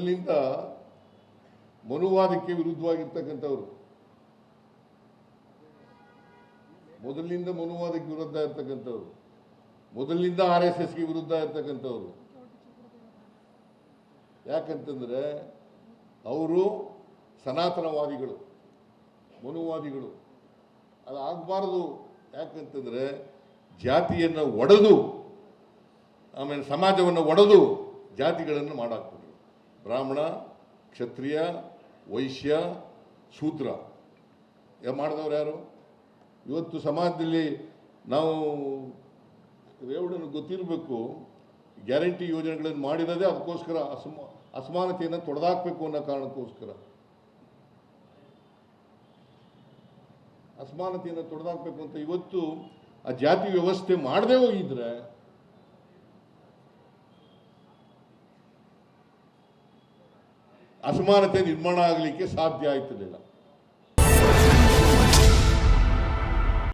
ಮೊದಲಿನಿಂದ ಮನುವಾದಕ್ಕೆ ವಿರುದ್ಧವಾಗಿರ್ತಕ್ಕಂಥವ್ರು, ಮೊದಲಿನಿಂದ ಮನುವಾದಕ್ಕೆ ವಿರುದ್ಧ ಇರ್ತಕ್ಕಂಥವ್ರು, ಮೊದಲಿನಿಂದ RSSಗೆ ವಿರುದ್ಧ ಇರ್ತಕ್ಕಂಥವ್ರು. ಯಾಕಂತಂದ್ರೆ ಅವರು ಸನಾತನವಾದಿಗಳು, ಮನುವಾದಿಗಳು. ಅದು ಆಗಬಾರ್ದು. ಯಾಕಂತಂದ್ರೆ ಜಾತಿಯನ್ನು ಒಡೆದು, ಆಮೇಲೆ ಸಮಾಜವನ್ನು ಒಡೆದು ಜಾತಿಗಳನ್ನು ಮಾಡಾಕ್ಬಿಟ್ರು. ಬ್ರಾಹ್ಮಣ, ಕ್ಷತ್ರಿಯ, ವೈಶ್ಯ, ಶೂದ್ರ ಮಾಡಿದವ್ರು ಯಾರು? ಇವತ್ತು ಸಮಾಜದಲ್ಲಿ ನಾವು ರೇವಣ್ಣನಿಗೆ ಗೊತ್ತಿರಬೇಕು, ಗ್ಯಾರಂಟಿ ಯೋಜನೆಗಳನ್ನು ಮಾಡಿರೋದೇ ಅದಕ್ಕೋಸ್ಕರ, ಅಸಮಾನತೆಯನ್ನು ತೊಡೆದಾಕಬೇಕು ಅನ್ನೋ ಕಾರಣಕ್ಕೋಸ್ಕರ. ಅಸಮಾನತೆಯನ್ನು ತೊಡೆದಾಕಬೇಕು ಅಂತ ಇವತ್ತು ಆ ಜಾತಿ ವ್ಯವಸ್ಥೆ ಮಾಡದೇ ಹೋಗಿದ್ರೆ ಅಸಮಾನತೆ ನಿರ್ಮಾಣ ಆಗಲಿಕ್ಕೆ ಸಾಧ್ಯ ಆಯ್ತಿರಲಿಲ್ಲ.